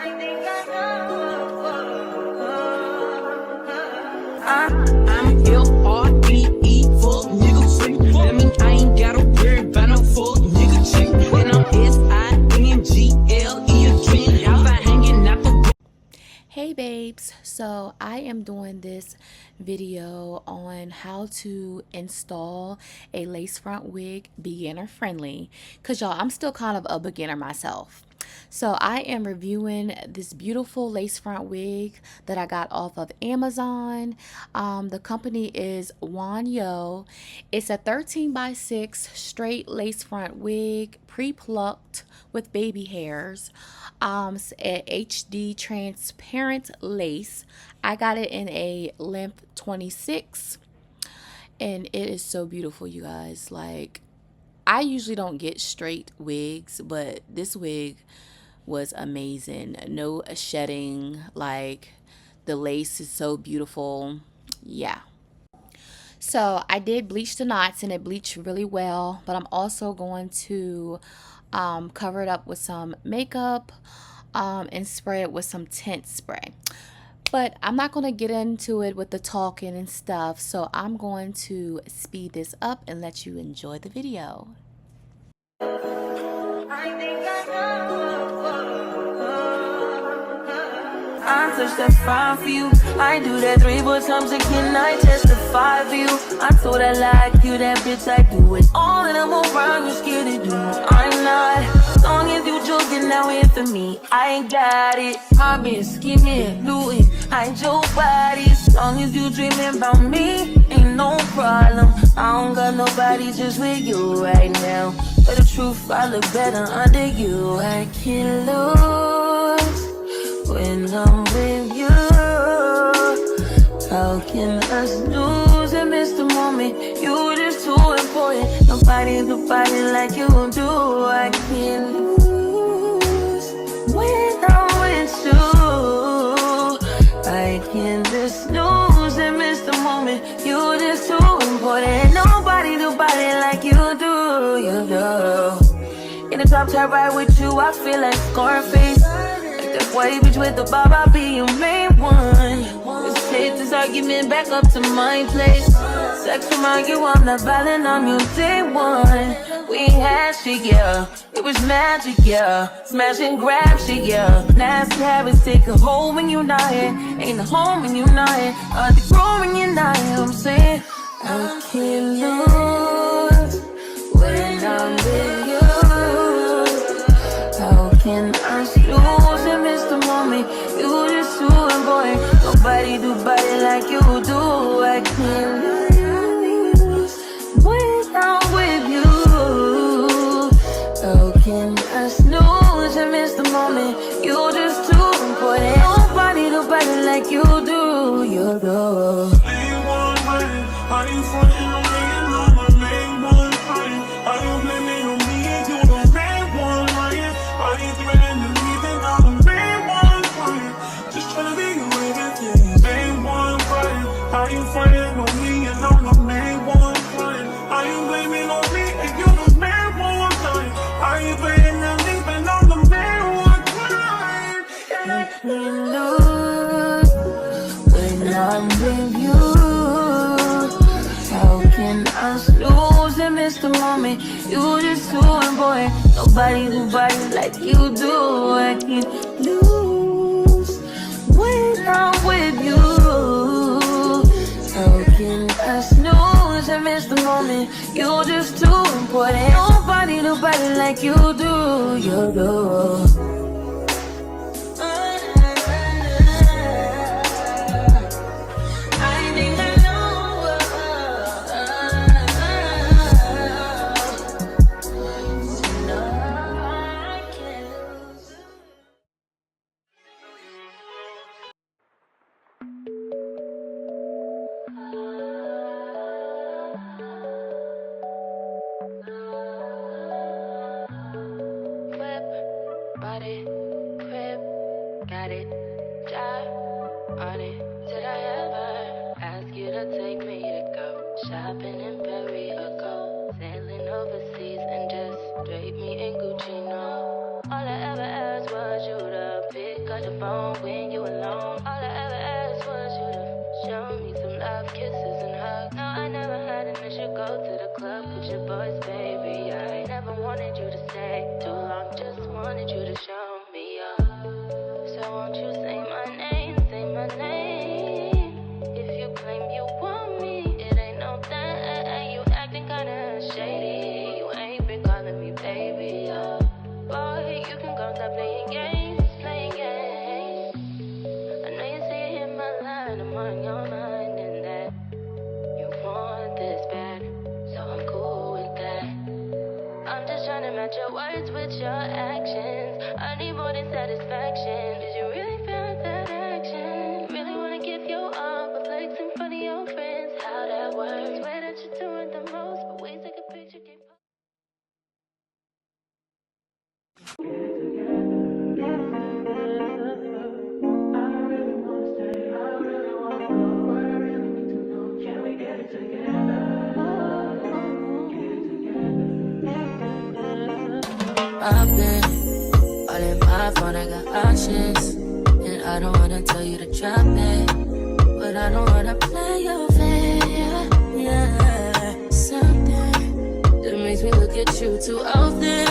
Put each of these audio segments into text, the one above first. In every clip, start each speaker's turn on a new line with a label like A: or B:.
A: I'm L-R-E-E, fuck nigga free. That mean I ain't gotta worry about no fuck nigga chick. And I'm S-I-N-G-L-E again. Y'all been hanging out the.
B: Hey babes, so I am doing this video on how to install a lace front wig beginner friendly, because y'all, I'm still kind of a beginner myself. So I am reviewing this beautiful lace front wig that I got off of Amazon. The company is Wuanyo. It's a 13x6 straight lace front wig, pre-plucked with baby hairs. An HD transparent lace. I got it in a length 26, and it is so beautiful, you guys. Like, I usually don't get straight wigs, but this wig was amazing. No shedding. Like, the lace is so beautiful. Yeah. So I did bleach the knots, and it bleached really well, but I'm also going to cover it up with some makeup and spray it with some tint spray. But I'm not going to get into it with the talking and stuff, so I'm going to speed this up and let you enjoy the video.
C: I touch that fine for you. I do that 3-4 times a can I testify for you. I told her like you, that bitch I do it all and I'm around, you scared to do. I'm not, as long as you joking now in for me, I ain't got it. My bitch scheming, looting, hide your body. As long as you dreaming about me, ain't no problem. I don't got nobody just with you right now. But the truth, I look better under you. I can't lose when I'm with you. How can us lose and miss the moment? You just too important. Nobody do body like you do. I can't lose when I'm with you. I can't just lose and miss the moment. You just too important. Nobody do body like you do. You do. In the top tier ride with you, I feel like Scarface. That white bitch with the bob, I'll be your main one. Let's take this argument back up to my place. Sex remind you I'm not violent, I'm your day one. We had shit, yeah. It was magic, yeah. Smash and grab shit, yeah. Nasty habits take a hold when you're not here. Ain't a home when you're not here. They grow when you're not here. I'm saying I can't lose when I'm with you. How can I lose and miss the moment? You just too important. Nobody do body like you do. I can't lose when I'm with you. How can I snooze and miss the moment? You just too important. Nobody do body like you do. You do.
D: Are you frontin' on me and I'm the main one crying? Are you blaming on me and you the main one lying? Are you threatening to leave and I'm the main one crying? Just tryna be your everything, main one crying. Are you frontin' on me and I'm the main one crying? Are you blaming on me and you the main one crying? Are you threatening to leave and I'm the main one crying?
C: I can't lose when I'm with you. How can I lose and miss the moment? You just too important. Nobody do body like you do. I can't lose when I'm with you. How can I snooze and miss the moment? You just too important. Nobody do body like you do. You do.
B: Body, crib, got it, job on it. Did I ever ask you to take me to go shopping in Paris or go sailing overseas and just drape me in Gucci? No, all I ever asked was you to pick
C: got your phone when you alone. All I ever asked was you to show me some love, kisses and hugs. No, I never had an issue. Go to the club with your boys, baby. I never wanted you to stay too long. Just wanted you to show me up. So won't you say my name? Say my name. If you claim you want me, it ain't no thing. You acting kinda shady. You ain't been calling me baby. Boy, you can go stop playing games, playing games. I know you see it in my line, I'm on your mind, and that you want this bad, so I'm cool with that. I'm just trying to match your words with your actions. I need more than satisfaction. Did you really feel that action? Really wanna give you all, but flex in front of your friends. How that works? Swear that you're doing the most, but we take a picture, can't post. I've been all in my phone, I got options. And I don't wanna tell you to drop it, but I don't wanna play your fair. Yeah, something that makes me look at you too often.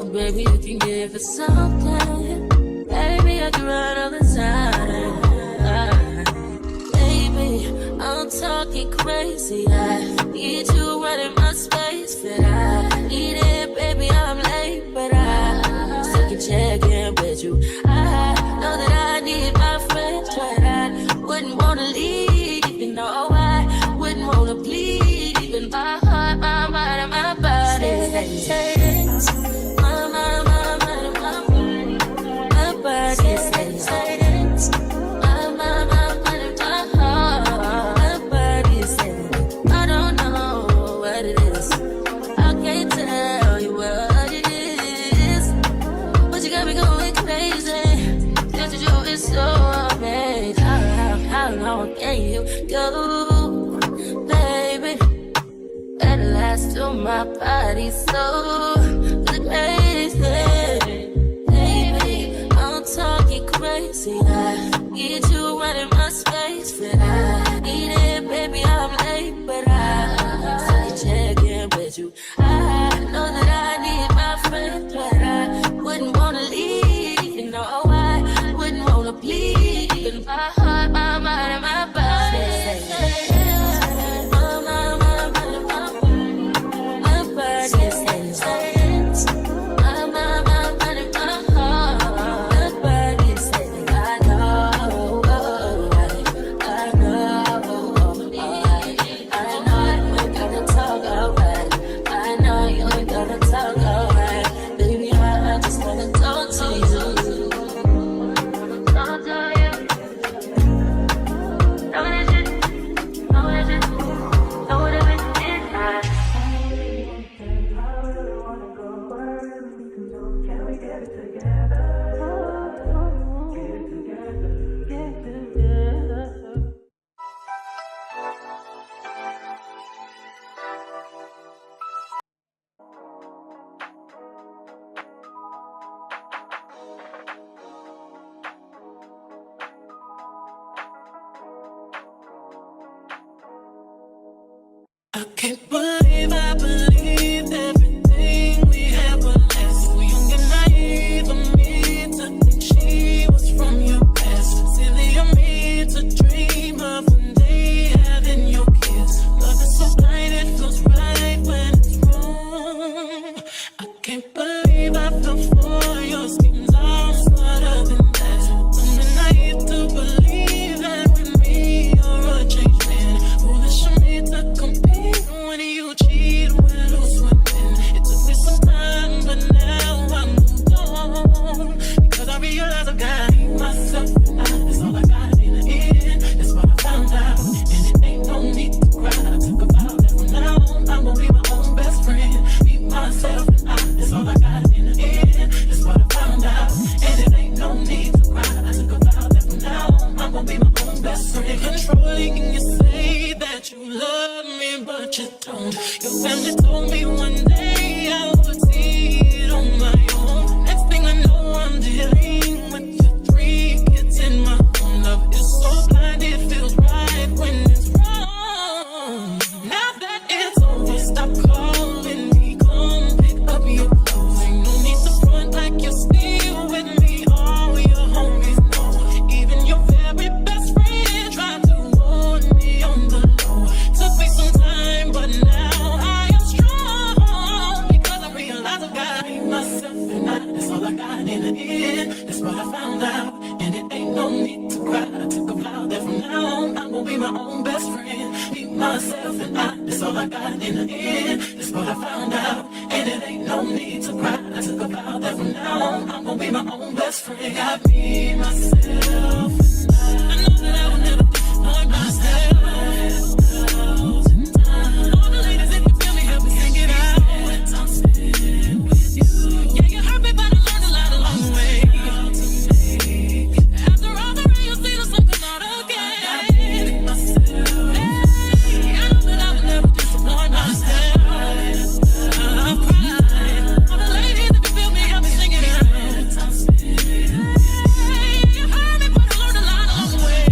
C: Oh, baby, you can give it something. Baby, I can run all the time. Baby, I'm talking crazy. I need you right in my space, but I need it, baby. I'm late, but I still can check in with you. I know that I need my friends, but I wouldn't wanna leave. You know, I wouldn't wanna bleed. Even my heart, my mind, and my body. My mind, my mind, and my body. My body says my mind, my mind, and my heart. My body says I don't know what it is. I can't tell you what it is, but you got me going crazy. Just to do is so amazing. How long can you go, baby? At last, till my body so crazy. Baby, I'm talking crazy. I need you right in my space, but I need it, baby. I'm late, but I still check in with you. I know that I need my friends, but I wouldn't wanna leave. You know, I wouldn't wanna bleed. Even my heart, my mind, and my body.
D: I can't believe I believed everything we had was last. So young and naive of me to think she was from your past. Silly of me to dream of one day having your kids. Love is so blind, it feels right when it's wrong. I can't believe I fell for your schemes. I'm smarter than that. I'm naive to believe that with me you're a changed man. Foolish of me to compete. When you cheat, when who's swimming? It took me some time, but now I'm moved on. Because I realize I gotta hate myself, and that's all I got in the end. That's what I found out, and it ain't no need to cry. I took a vow that from now on, I'm gonna be my own best friend. Be myself, and that's all I got in the end. That's what I found out, and it ain't no need to cry. I took a vow that from now on, I'm gonna be my own best friend. Controlling, you say that you love me, but you don't. Your family told me one day I would see it on my own. Next thing I know, I'm dealing with your 3
A: end. That's what I found out, and it ain't no need to cry. I took a vow that from now on I'm gonna be my own best friend. Be myself and I, that's all I got in the end. That's what I found out, and it ain't no need to cry. I took a vow that from now on I'm gonna be my own best friend. Got me, myself, and I know that I will never disappoint myself. All the ladies, if you feel me, help me sing it out. I'm spent with you. Yeah, you hurt me, but I learned a lot along the way. After all the rain, you'll see the sun come out again. I got myself. Hey, I know that I will never disappoint myself. I'm crying. All the ladies, if you feel me, help me sing it out. I'm spent. Hey, you hurt me, but I learned a lot along the way.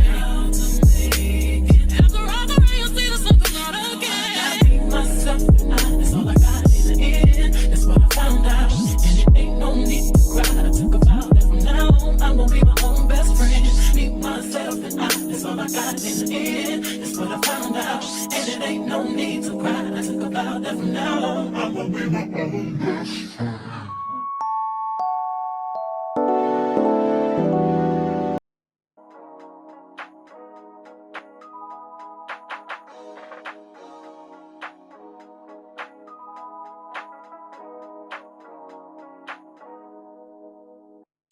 A: After all the rain, you'll see the sun come out again. I got myself and I, that's all I got in the end. That's what I found out, and it ain't no need to cry. I took a vow that from now on I'm gonna be my own best friend. Be myself and I, that's all I got in the end. That's what I found out, and it ain't no need to cry. I took a vow that from now on I'm gonna be my own best friend.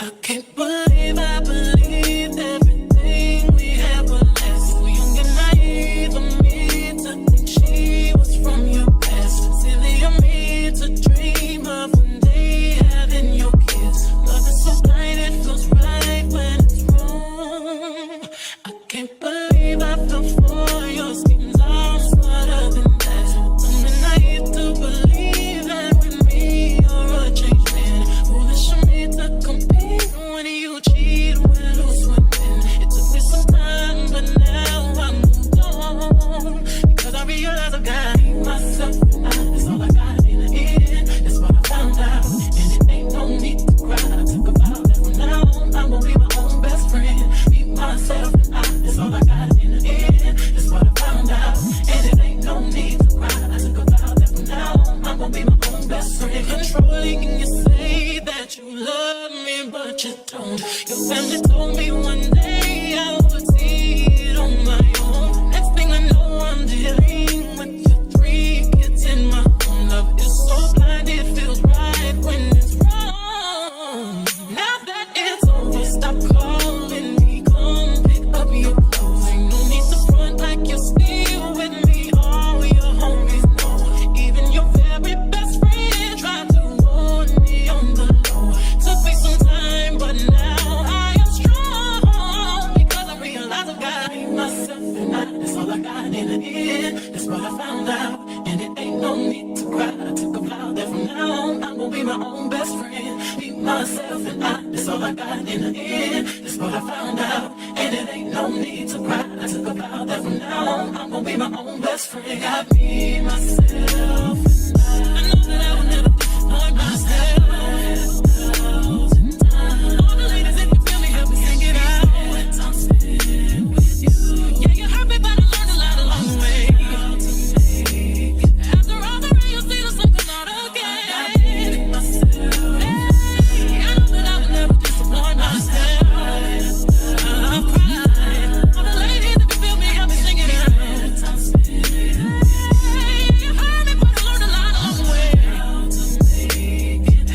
A: I can't believe I believed everything we had was last. So young and naive of me to think she was from your past. Silly of me to dream of one day having your kids. Love is so blind, it feels right when it's wrong. I can't believe I fell for your schemes. I'm smarter than that. Young and naive to believe that with me you're a changed man. Foolish of me to compete when you cheat, when who's swimming. It took me some time, but now I'm moved on. Because I realize I got myself and I, that's all I got in the end. That's what I found out, and it ain't no need to cry. I took a vow that from now on I'm gonna be my own best friend. Be myself and I, that's all I got in the end. That's what I found out, and it ain't no need to cry. I took a vow that from now on I'm gonna be my own best friend. Controlling, you say that you love me, but you don't. Your family told me one day I would see it on my own. Next thing I know, I'm dealing with your 3 kids in my own. Love is so blind, it feels right when it's wrong. Now that it's over, stop calling me, come pick up your clothes. Ain't no need to front like you're still with me. All your homies know, even your very best friend tried to warn me on the low. Took me some time, but now I am strong. Because I realize I got myself and I, that's all I got in the end. That's what I found out, and it ain't no need to cry. I took a vow that from now on I'm gonna be my own best friend. Be myself and I, that's all I got in the end. That's what I found out, and it ain't no need to cry. I took a vow that from now on I'm gonna be my own best friend. Got me, myself, and I know that I will never disappoint myself. All the ladies, if you feel me, help me sing it out. I'm spent with you. Yeah, you hurt me, but I learned a lot along the way. After all the rain, you'll see the sun come out again. I got myself. Hey, I know that I will never disappoint myself. I'm crying. All the ladies, if you feel me, help me sing it out. I'm spent. Hey, you hurt me, but I learned a lot along the way.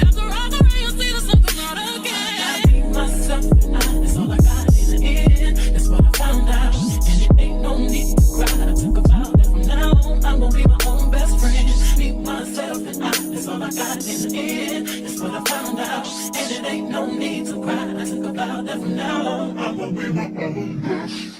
A: After all the rain, you'll see the sun come out again. I got myself and I, that's all I got in the end. That's what I found out, and it ain't no need to cry. I took a vow that from now on I'm gonna be my own best friend. Be myself and I, that's all I got in the end. That's what I found out, and it ain't no need to cry. I took a vow that from now on I'm gonna be my own best friend.